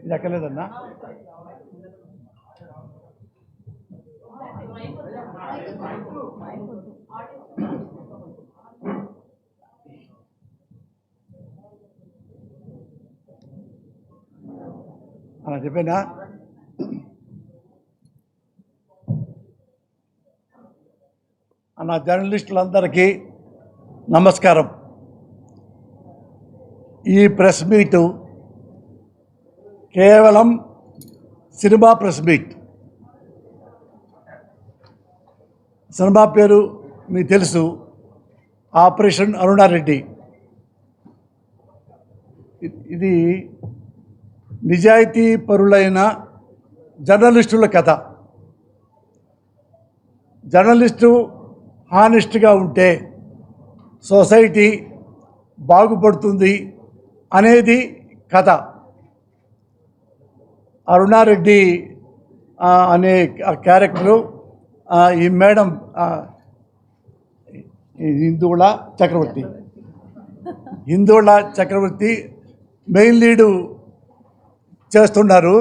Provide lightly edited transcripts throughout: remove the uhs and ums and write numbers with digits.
ఇది ఎక్కలేదన్నా. అలా చెప్పానా? అన్న జర్నలిస్టులందరికీ నమస్కారం. ఈ ప్రెస్ మీటు కేవలం సినిమా ప్రెస్ మీట్. సినిమా పేరు మీకు తెలుసు, ఆపరేషన్ అరుణారెడ్డి. ఇది నిజాయితీ పరులైన జర్నలిస్టుల కథ. జర్నలిస్టు హానెస్ట్గా ఉంటే సొసైటీ బాగుపడుతుంది అనేది కథ. అరుణారెడ్డి అనే క్యారెక్టరు ఈ మేడం హిందూళ చక్రవర్తి మెయిన్ లీడు చేస్తున్నారు.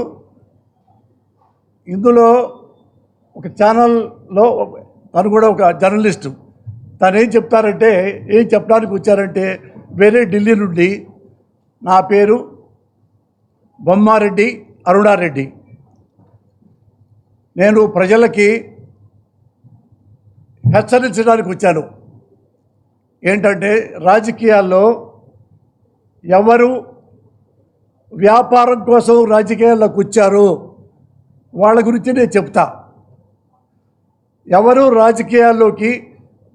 ఇందులో ఒక ఛానల్లో తను కూడా ఒక జర్నలిస్టు. తను ఏం చెప్పడానికి వచ్చారంటే, వేరే ఢిల్లీ నుండి నా పేరు బొమ్మారెడ్డి అరుణారెడ్డి, నేను ప్రజలకి హెచ్చరించడానికి వచ్చాను. ఏంటంటే, రాజకీయాల్లో ఎవరు వ్యాపారం కోసం రాజకీయాల్లోకి వచ్చారో వాళ్ళ గురించి నేను చెప్తా. ఎవరు రాజకీయాల్లోకి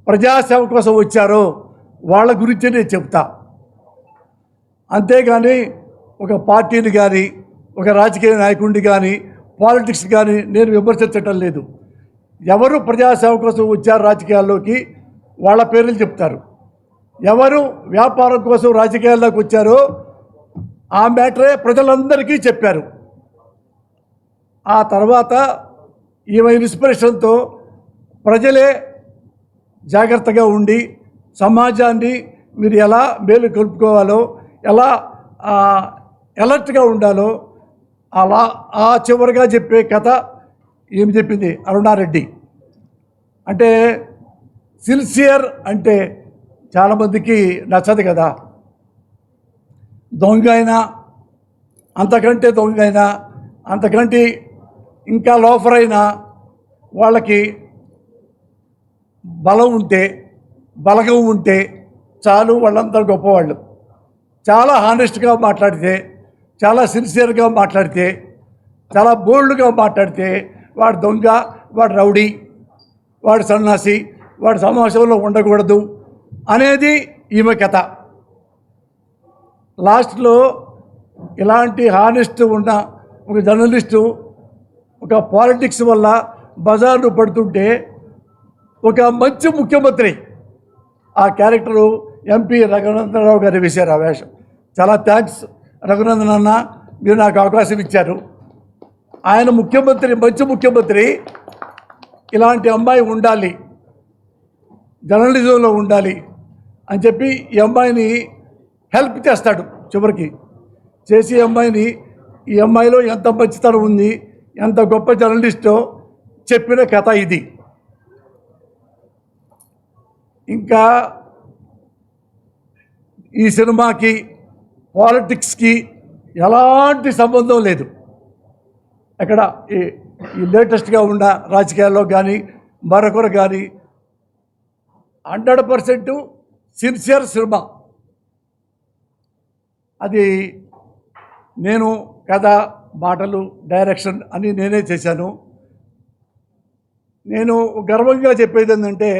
ప్రజాసేవ కోసం వచ్చారో వాళ్ళ గురించి నేను చెప్తా. అంతేగాని ఒక పార్టీని కానీ, ఒక రాజకీయ నాయకుడిని కానీ, పాలిటిక్స్ కానీ నేను విమర్శించటం లేదు. ఎవరు ప్రజాసేవ కోసం వచ్చారు రాజకీయాల్లోకి వాళ్ళ పేర్లు చెప్తారు. ఎవరు వ్యాపారం కోసం రాజకీయాల్లోకి వచ్చారో ఆ మ్యాటరే ప్రజలందరికీ చెప్పారు. ఆ తర్వాత ఈమె ఇన్స్పిరేషన్తో ప్రజలే జాగ్రత్తగా ఉండి సమాజాన్ని మీరు ఎలా మేలు కలుపుకోవాలో, ఎలా అలర్ట్గా ఉండాలో అలా ఆ చివరిగా చెప్పే కథ ఏమి చెప్పింది అరుణారెడ్డి. అంటే సిన్సియర్ అంటే చాలామందికి నచ్చదు కదా. దొంగ అయినా, అంతకంటే దొంగ అయినా, అంతకంటే ఇంకా లోఫర్ అయినా వాళ్ళకి బలగం ఉంటే చాలు, వాళ్ళంతా గొప్పవాళ్ళు. చాలా హానెస్ట్గా మాట్లాడితే, చాలా సిన్సియర్గా మాట్లాడితే, చాలా బోల్డ్గా మాట్లాడితే వాడు దొంగ, వాడు రౌడీ, వాడు సన్నాసి, వాడు సమాజంలో ఉండకూడదు అనేది ఈమె కథ. లాస్ట్లో ఇలాంటి హానెస్ట్ ఉన్న ఒక జర్నలిస్టు ఒక పాలిటిక్స్ వల్ల బజార్ను పడుతుంటే ఒక మంచి ముఖ్యమంత్రి, ఆ క్యారెక్టరు ఎంపీ రఘునందనరావు గారు వేశారు ఆ వేషం. చాలా థ్యాంక్స్ రఘునందన్ అన్న, మీరు నాకు అవకాశం ఇచ్చారు. ఆయన ముఖ్యమంత్రి, మంచి ముఖ్యమంత్రి, ఇలాంటి అమ్మాయి ఉండాలి, జర్నలిజంలో ఉండాలి అని చెప్పి ఈ అమ్మాయిని హెల్ప్ చేస్తాడు. చివరికి చేసి ఈ అమ్మాయిలో ఎంత మంచితనం ఉంది, ఎంత గొప్ప జర్నలిస్టో చెప్పిన కథ ఇది. ఇంకా ఈ సినిమాకి పాలిటిక్స్కి ఎలాంటి సంబంధం లేదు. ఎక్కడ ఈ లేటెస్ట్గా ఉన్న రాజకీయాల్లో కానీ మరొకరు కానీ 100% సిన్సియర్ సినిమా. అది నేను కథ, మాటలు, డైరెక్షన్ అని నేనే చేశాను. నేను గర్వంగా చెప్పేది ఏంటంటే,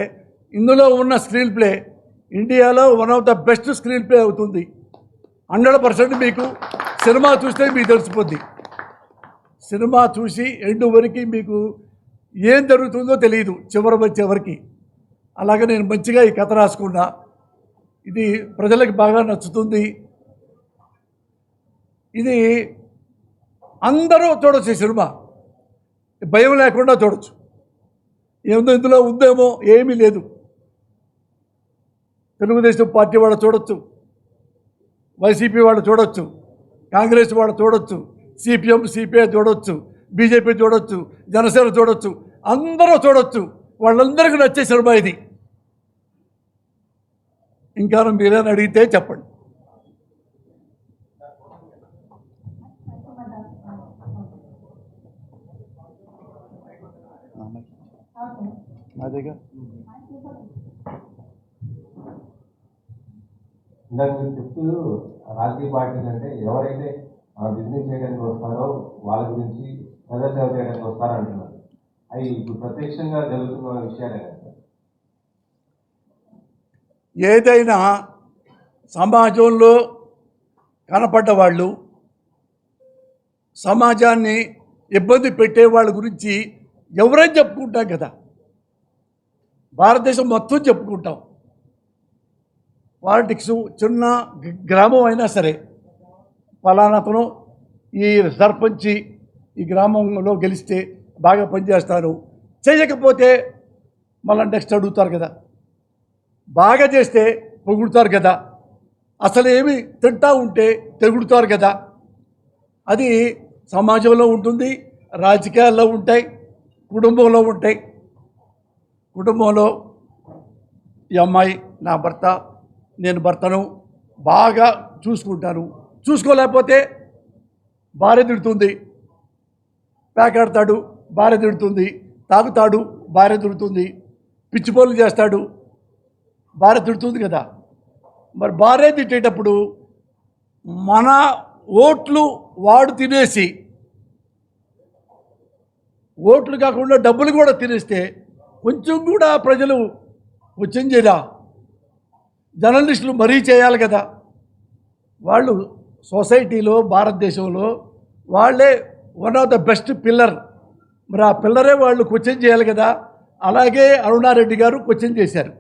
ఇందులో ఉన్న స్క్రీన్ ప్లే ఇండియాలో one of the best screen play అవుతుంది. 100% మీకు సినిమా చూస్తే మీకు తెలిసిపోద్ది. సినిమా చూసి ఎండు వరకు మీకు ఏం జరుగుతుందో తెలియదు చివరికి. అలాగే నేను మంచిగా ఈ కథ రాసుకున్నా. ఇది ప్రజలకు బాగా నచ్చుతుంది. ఇది అందరూ చూడొచ్చు. ఈ సినిమా భయం లేకుండా చూడొచ్చు. ఏముందో ఇందులో ఉందేమో ఏమీ లేదు. తెలుగుదేశం పార్టీ వాళ్ళు చూడొచ్చు, వైసీపీ వాళ్ళు చూడొచ్చు, కాంగ్రెస్ వాళ్ళు చూడొచ్చు, సిపిఎం సిపిఐ చూడొచ్చు, బీజేపీ చూడొచ్చు, జనసేన చూడొచ్చు, అందరూ చూడొచ్చు. వాళ్ళందరికీ నచ్చే సినిమా ఇది. ఇంకా మీరేని అడిగితే చెప్పండి. ఇందాక మీరు చెప్తూ రాజకీయ పార్టీలు అంటే ఎవరైతే బిజినెస్ చేయడానికి వస్తారో వాళ్ళ గురించి ప్రజాసేవ చేయడానికి వస్తారో అంటున్నారు. అవి ఇప్పుడు ప్రత్యక్షంగా జరుగుతున్న విషయాలే కదా. ఏదైనా సమాజంలో కనపడ్డ వాళ్ళు, సమాజాన్ని ఇబ్బంది పెట్టే వాళ్ళ గురించి ఎవరైనా చెప్పుకుంటాం కదా. భారతదేశం మొత్తం చెప్పుకుంటాం. పాలిటిక్స్ చిన్న గ్రామం అయినా సరే, ఫలానాతను ఈ సర్పంచి ఈ గ్రామంలో గెలిస్తే బాగా పనిచేస్తారు, చేయకపోతే మళ్ళీ నెక్స్ట్ అడుగుతారు కదా. బాగా చేస్తే పొగుడుతారు కదా, అసలు ఏమి తింటా ఉంటే తెగుడుతారు కదా. అది సమాజంలో ఉంటుంది, రాజకీయాల్లో ఉంటాయి, కుటుంబంలో ఉంటాయి. కుటుంబంలో ఈ అమ్మాయి నా భర్త, నేను భర్తను బాగా చూసుకుంటాను, చూసుకోలేకపోతే భార్య తిడుతుంది, పేకాడతాడు భార్య తిడుతుంది, తాగుతాడు భార్య తిడుతుంది, పిచ్చి పనులు చేస్తాడు భార్య తిడుతుంది కదా. మరి భార్య తిట్టేటప్పుడు మన ఓట్లు వాడు తినేసి, ఓట్లు కాకుండా డబ్బులు కూడా తినేస్తే కొంచెం కూడా ప్రజలు క్వశ్చన్ చేయరా? జర్నలిస్టులు మరీ చేయాలి కదా. వాళ్ళు సొసైటీలో భారతదేశంలో వాళ్ళే one of the best pillar. మరి ఆ పిల్లరే వాళ్ళు క్వశ్చన్ చేయాలి కదా. అలాగే అరుణారెడ్డి గారు క్వశ్చన్ చేశారు.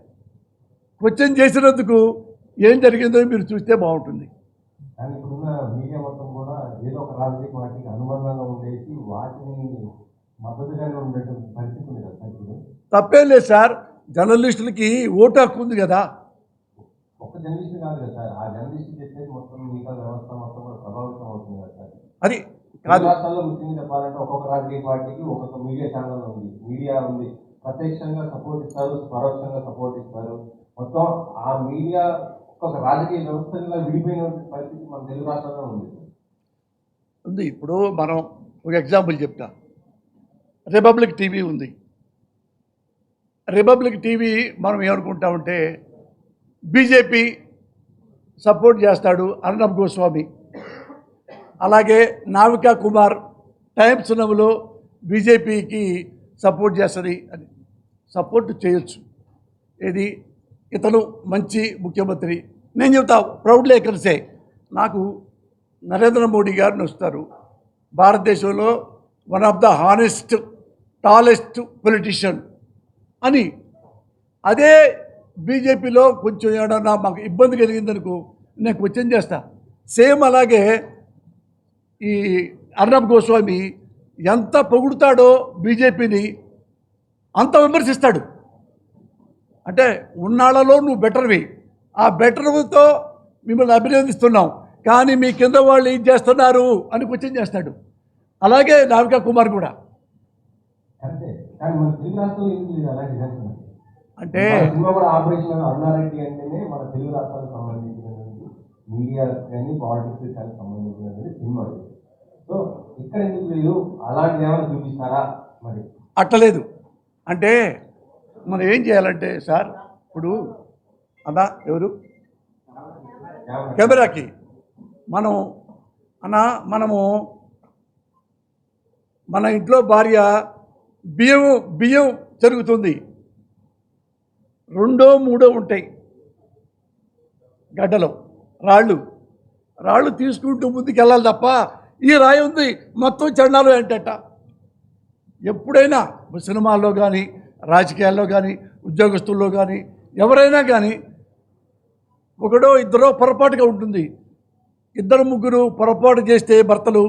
క్వశ్చన్ చేసినందుకు ఏం జరిగిందో మీరు చూస్తే బాగుంటుంది. కానీ ఇప్పుడున్న మీడియా మొత్తం కూడా ఏదో ఒక రాజకీయ పార్టీకి అనుబంధంగా ఉండేసి వాటిని మద్దతుగా ఉండేటువంటి పరిస్థితి ఉంది కదా ఇప్పుడు. తప్పేం లేదు సార్, జర్నలిస్టులకి ఓటు హక్కు ఉంది కదా. ఒక్క జర్నలిస్ట్ కాదు కదా సార్, ఆ జర్నలిస్ట్ చెప్పేది మొత్తం మిగతా వ్యవస్థ మొత్తం కూడా ప్రభావితం అవుతుంది కదా సార్. అది కాదు, రాష్ట్రాల్లో ముఖ్యంగా చెప్పాలంటే ఒక్కొక్క రాజకీయ పార్టీకి ఒక్కొక్క మీడియా ఛానల్ ఉంది, మీడియా ఉంది. ప్రత్యక్షంగా సపోర్ట్ ఇస్తారు, పరోక్షంగా సపోర్ట్ ఇస్తారు. మొత్తం ఆ మీడియా ఒక్కొక్క రాజకీయ వ్యవస్థగా విడిపోయిన పరిస్థితి మన తెలుగు రాష్ట్రాల్లో ఉంది. ఇప్పుడు మనం ఒక ఎగ్జాంపుల్ చెప్తా. రిపబ్లిక్ టీవీ ఉంది. రిపబ్లిక్ టీవీ మనం ఏమనుకుంటామంటే బీజేపీ సపోర్ట్ చేస్తాడు అర్నబ్ గోస్వామి, అలాగే నావికా కుమార్ టైమ్స్ నవ్వులో బీజేపీకి సపోర్ట్ చేస్తుంది అని సపోర్ట్ చేయొచ్చు. ఏది ఇతను మంచి ముఖ్యమంత్రి. నేను చెప్తా ప్రౌడ్లీ కలిసే నాకు నరేంద్ర మోడీ గారిని వస్తారు. భారతదేశంలో one of the honest tallest politician అని. అదే బీజేపీలో కొంచెం ఏమన్నా మాకు ఇబ్బంది కలిగిందనుకో నేను క్వశ్చన్ చేస్తా. సేమ్ అలాగే ఈ అర్నబ్ గోస్వామి ఎంత పొగుడుతాడో బీజేపీని అంత విమర్శిస్తాడు. అంటే ఉన్నాళ్ళలో నువ్వు బెటర్వి, ఆ బెటర్తో మిమ్మల్ని అభినందిస్తున్నాం, కానీ మీ కింద వాళ్ళు ఏం చేస్తున్నారు అని క్వశ్చన్ చేస్తాడు. అలాగే నావికా కుమార్ కూడా. అంటే ఆపరేషన్ అరుణారెడ్డి అంటేనే మన తెలుగు రాష్ట్రాలకు సంబంధించినటువంటి మీడియా కానీ పాలిటిక్స్ కానీ సంబంధించినటువంటి సినిమా. సో ఇక్కడ ఎందుకు లేదు, అలాంటిది ఏమైనా చూపిస్తారా? మరి అట్టలేదు. అంటే మనం ఏం చేయాలంటే సార్, ఇప్పుడు అన్నా ఎవరు కెమెరాకి మనము మన ఇంట్లో భార్య బియ్యం జరుగుతుంది, 2, 3 ఉంటాయి గడ్డలో రాళ్ళు తీసుకుంటూ ముందుకు వెళ్ళాలి తప్ప ఈ రాయి ఉంది మొత్తం చండాలు ఏంటట. ఎప్పుడైనా సినిమాల్లో కానీ రాజకీయాల్లో కానీ ఉద్యోగస్తుల్లో కానీ ఎవరైనా కానీ ఒకడో ఇద్దరో పొరపాటుగా ఉంటుంది. 2, 3 పొరపాటు చేస్తే భర్తలు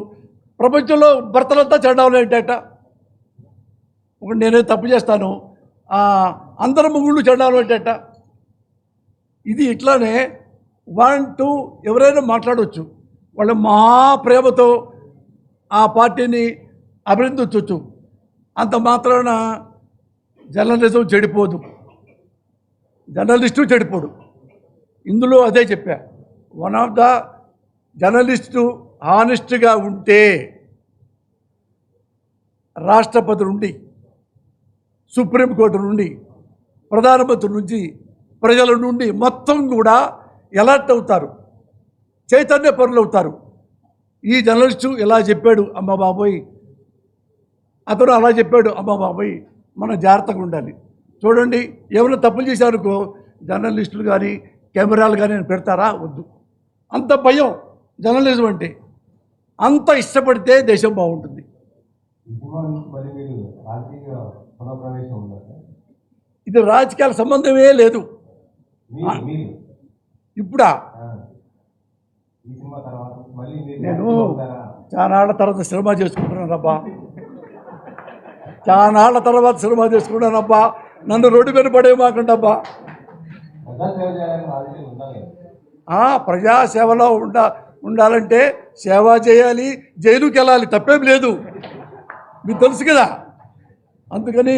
ప్రపంచంలో భర్తలంతా చండాలు ఏంటట. ఒకటి నేనే తప్పు చేస్తాను, అందరు ముగ్గుళ్ళు చండాలు ఏంటట. ఇది ఇట్లానే 1, 2 ఎవరైనా మాట్లాడవచ్చు. వాళ్ళు మా ప్రేమతో ఆ పార్టీని అభినందించవచ్చు. అంత మాత్రాన జర్నలిజం చెడిపోదు, జర్నలిస్టు చెడిపోడు. ఇందులో అదే చెప్పా, వన్ ఆఫ్ ద జర్నలిస్టు హానెస్ట్గా ఉంటే రాష్ట్రపతి నుండి, సుప్రీంకోర్టు నుండి, ప్రధానమంత్రి నుంచి, ప్రజల నుండి మొత్తం కూడా ఎలర్ట్ అవుతారు, చైతన్య పరులు అవుతారు. ఈ జర్నలిస్టు ఇలా చెప్పాడు అమ్మ బాబోయ్, అతను అలా చెప్పాడు అమ్మ బాబోయ్, మనం జాగ్రత్తగా ఉండాలి. చూడండి, ఏమైనా తప్పులు చేశారనుకో జర్నలిస్టులు కానీ కెమెరాలు కానీ పెడతారా? వద్దు. అంత భయం జర్నలిజం అంటే. అంత ఇష్టపడితే దేశం బాగుంటుంది. ఇది రాజకీయాల సంబంధమే లేదు. ఇప్పుడా నేను చానాళ్ళ తర్వాత సినిమా చేసుకుంటున్నాను అబ్బా, చానాళ్ళ తర్వాత సినిమా చేసుకుంటాను అబ్బా. నన్ను రోడ్డు మీద పడేమాకండబ్బా. ప్రజాసేవలో ఉండాలంటే సేవ చేయాలి, జైలుకి వెళ్ళాలి, తప్పేం లేదు, మీకు తెలుసు కదా. అందుకని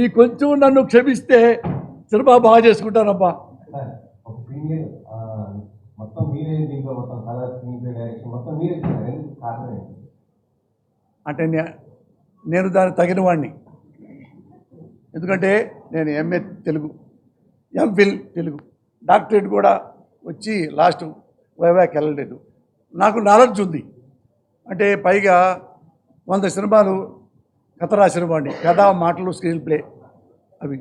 ఈ కొంచెం నన్ను క్షమిస్తే సినిమా బాగా చేసుకుంటానబ్బా. అంటే నేను దానికి తగిన వాడిని. ఎందుకంటే నేను MA Telugu, MPhil Telugu, doctorate కూడా వచ్చి లాస్ట్ వైవాకి వెళ్ళలేదు. నాకు నాలెడ్జ్ ఉంది. అంటే పైగా 100 సినిమాలు కథ రాసిన వాడిని, కథ, మాటలు, స్క్రీన్ ప్లే అవి.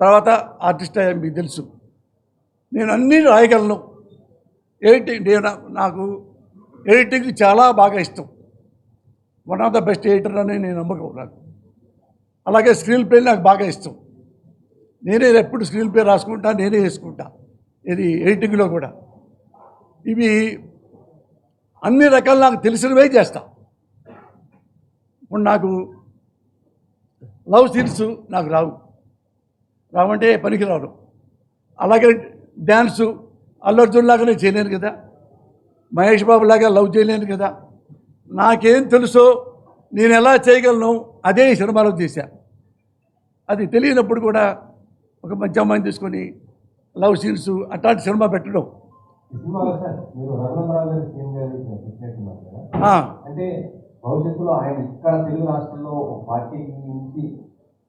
తర్వాత ఆర్టిస్ట్ అయ్యా మీకు తెలుసు. నేను అన్నీ రాయగలను. ఎడిటింగ్ నాకు ఎడిటింగ్ చాలా బాగా ఇష్టం. One of the best editor అని నేను నమ్మకం నాకు. అలాగే స్క్రీన్ ప్లే నాకు బాగా ఇష్టం. నేనే ఎప్పుడు స్క్రీన్ ప్లే రాసుకుంటా, నేనే వేసుకుంటా. ఇది ఎడిటింగ్లో కూడా ఇవి అన్ని రకాలు నాకు తెలిసినవే చేస్తా. ఇప్పుడు నాకు లవ్ సీన్స్ నాకు రావంటే పనికి రాను. అలాగే డ్యాన్సు అల్లు అర్జున్ లాగా నేను చేయలేను కదా, మహేష్ బాబు లాగా లవ్ చేయలేను కదా. నాకేం తెలుసో నేను ఎలా చేయగలను అదే ఈ సినిమాలో చేశా. అది తెలియనప్పుడు కూడా ఒక మంచి అమ్మాయిని తీసుకొని లవ్ సీన్స్ అట్లాంటి సినిమా పెట్టడం. అంటే భవిష్యత్తులో ఆయన ఇక్కడ తెలుగు రాష్ట్రంలో పార్టీ నుంచి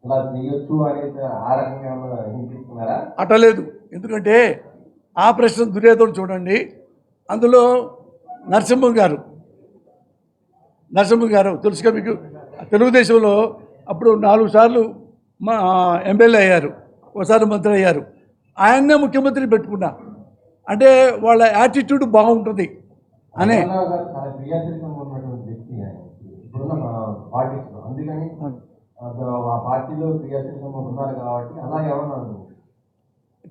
ఇలా చేయొచ్చు అనేది ఆ రకంగా అట్టలేదు. ఎందుకంటే ఆపరేషన్ దుర్యోధన చూడండి, అందులో నరసింహ గారు తెలుసుగా మీకు. తెలుగుదేశంలో అప్పుడు 4 సార్లు మా ఎమ్మెల్యే అయ్యారు, ఒకసారి మంత్రి అయ్యారు. ఆయన్నే ముఖ్యమంత్రి పెట్టుకున్నా. అంటే వాళ్ళ యాటిట్యూడ్ బాగుంటుంది అనే.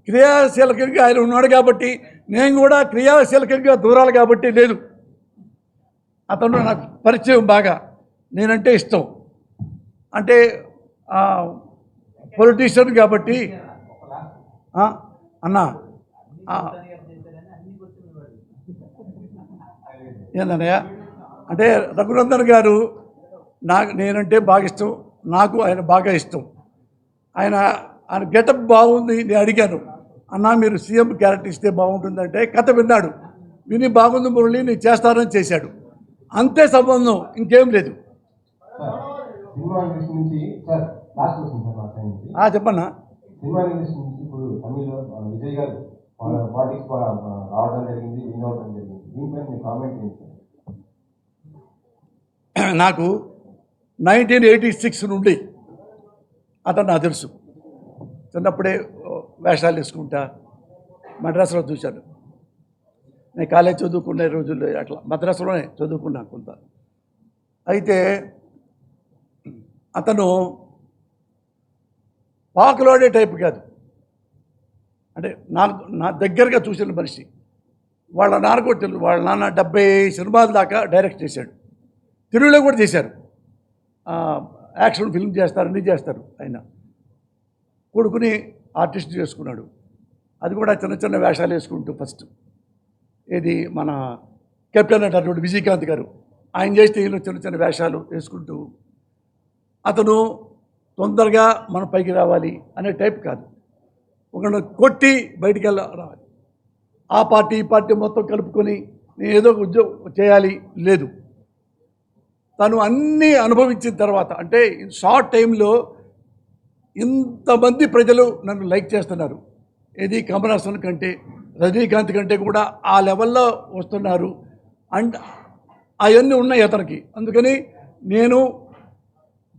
క్రియాశీలకంగా ఆయన ఉన్నాడు కాబట్టి నేను కూడా క్రియాశీలకంగా దూరాలి కాబట్టి లేదు. అతను నాకు పరిచయం బాగా, నేనంటే ఇష్టం. అంటే పొలిటీషియన్ కాబట్టి అన్నా ఏందన్నయ్య అంటే రఘునందన్ గారు నేనంటే బాగా ఇష్టం, నాకు ఆయన బాగా ఇష్టం. ఆయన గెటప్ బాగుంది. నేను అడిగాను, అన్నా మీరు సీఎం క్యారెక్టర్ ఇస్తే బాగుంటుందంటే కథ విన్నాడు, విని బాగుంది మురళి నేను చేస్తానని చేశాడు. అంతే సంబంధం, ఇంకేం లేదు. చెప్పన్నా. నాకు 1986 నుండి అతను నాకు తెలుసు. చిన్నప్పుడే వేషాలు వేసుకుంటా మద్రాసులో చూశాను. నేను కాలేజ్ చదువుకునే రోజుల్లో అట్లా మద్రాసులోనే చదువుకున్నాను కొంత. అయితే అతను పాకులాడే టైప్ కాదు. అంటే నా దగ్గరగా చూసిన మనిషి. వాళ్ళ నాన్న కూడా తెలుసు. వాళ్ళ నాన్న 70 సినిమాల దాకా డైరెక్ట్ చేశాడు. తెలుగులో కూడా చేశారు. యాక్షన్ ఫిల్మ్ చేస్తారు, అన్నీ చేస్తారు. ఆయన కొడుకుని ఆర్టిస్ట్ చేసుకున్నాడు. అది కూడా చిన్న చిన్న వేషాలు వేసుకుంటూ ఫస్ట్. ఇది మన కెప్టెన్ అంటారు విజయకాంత్ గారు, ఆయన చేస్తే ఈయన చిన్న చిన్న వేషాలు వేసుకుంటూ అతను తొందరగా మన పైకి రావాలి అనే టైప్ కాదు. ఒకళ్ళు కొట్టి బయటికి రావాలి. ఆ పార్టీ ఈ పార్టీ మొత్తం కలుపుకొని నేను ఏదో ఒక ఉద్యోగం చేయాలి లేదు. తను అన్నీ అనుభవించిన తర్వాత, అంటే షార్ట్ టైంలో ఇంతమంది ప్రజలు నన్ను లైక్ చేస్తున్నారు. ఏది కమల్ హాసన్ కంటే, రజనీకాంత్ కంటే కూడా ఆ లెవెల్లో వస్తున్నారు. అండ్ అవన్నీ ఉన్నాయి అతనికి. అందుకని నేను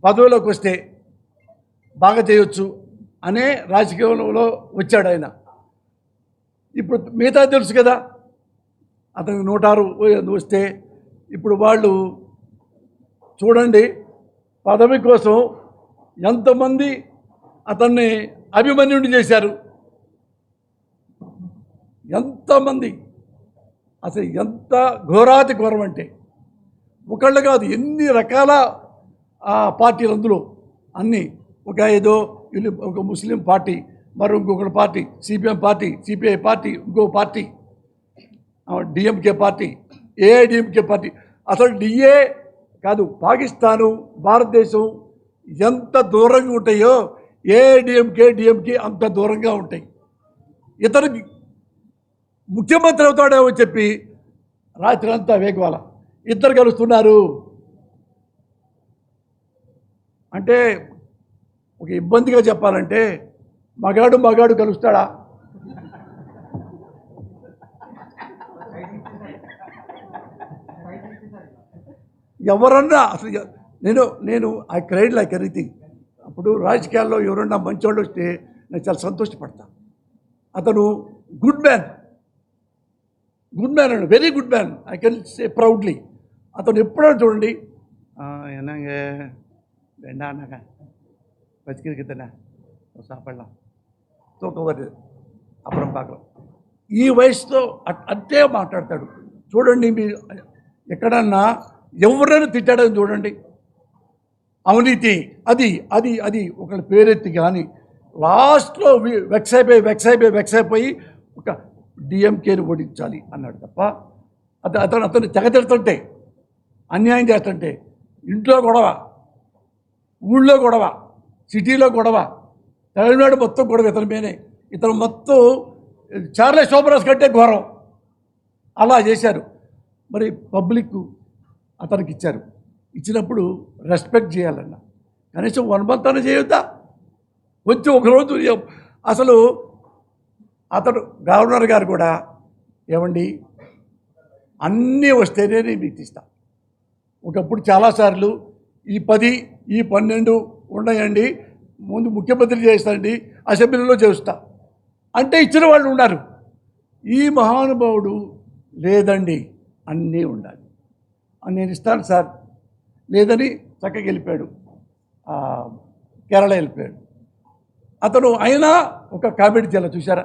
పదవిలోకి వస్తే బాగా చేయొచ్చు అనే రాజకీయంలో వచ్చాడు ఆయన. ఇప్పుడు మిగతా తెలుసు కదా, అతనికి 106 వస్తే ఇప్పుడు వాళ్ళు చూడండి పదవి కోసం ఎంతమంది అతన్ని అభిమన్యుడిని చేశారు. ఎంతమంది, అసలు ఎంత ఘోరాతి ఘోరం అంటే ఒకళ్ళు కాదు, ఎన్ని రకాల పార్టీలు అందులో అన్నీ. ఏదో ఒక ముస్లిం పార్టీ, మరి ఇంకొకటి party, CPM party, CPI party, ఇంకో party, DMK party, AIADMK party. అసలు డిఏ కాదు, పాకిస్తాను భారతదేశం ఎంత దూరంగా ఉంటాయో ఏఐడిఎంకే డిఎంకే అంత దూరంగా ఉంటాయి. ఇతనికి ముఖ్యమంత్రి అవుతాడేమో చెప్పి రాత్రి అంతా వేగవాల ఇద్దరు కలుస్తున్నారు అంటే, ఒక ఇబ్బందిగా చెప్పాలంటే మగాడు కలుస్తాడా? ఎవరన్నా అసలు నేను ఐ క్రైడ్ లైక్ ఎనీథింగ్. అప్పుడు రాజకీయాల్లో ఎవరన్నా మంచోళ్ళు వస్తే నేను చాలా సంతోషపడతా. అతను గుడ్ మ్యాన్ అండి, very good man, I can say proudly. అతను ఎప్పుడైనా చూడండి என்னங்க வேண்டானாங்க வச்சுக்கிறதுண்ணா சாப்பிடலாம் தூக்கம் வருது అప్పుడు பார்க்கலாம். ఈ వయసులో అంతే మాట్లాడతాడు. చూడండి, మీరు ఎక్కడన్నా ఎవరైనా తిట్టాడని చూడండి, అవినీతి అది అది అది ఒకళ్ళ పేరెత్తి కానీ లాస్ట్లో వెక్స్ అయిపోయి ఒక డిఎంకేని ఓడించాలి అన్నాడు తప్ప అతను తెగతిడుతుంటే, అన్యాయం చేస్తుంటే, ఇంట్లో గొడవ, ఊళ్ళో గొడవ, సిటీలో గొడవ, తమిళనాడు మొత్తం గొడవ ఇతని మీదే. ఇతను మొత్తం చార్లెస్ శోభరాజ్ కంటే ఘోరం అలా చేశారు. మరి పబ్లిక్ అతనికి ఇచ్చారు. ఇచ్చినప్పుడు రెస్పెక్ట్ చేయాలన్న, కనీసం 1 month అని చేయొద్దా? కొంచెం ఒకరోజు అసలు అతడు గవర్నర్ గారు కూడా ఏమండి అన్నీ వస్తేనే నేను మీకు ఇస్తా. ఒకప్పుడు చాలాసార్లు ఈ 10 ఈ 12 ఉన్నాయండి, ముందు ముఖ్యమంత్రి చేస్తానండి, అసెంబ్లీలో చేస్తా అంటే ఇచ్చిన వాళ్ళు ఉన్నారు. ఈ మహానుభావుడు లేదండి అన్నీ ఉండాలి, నేను ఇస్తాను సార్ లేదని చక్కగా వెళ్ళిపోయాడు, కేరళ వెళ్ళిపోయాడు. అతను అయినా ఒక కామెడీ చేయాలి చూసారా?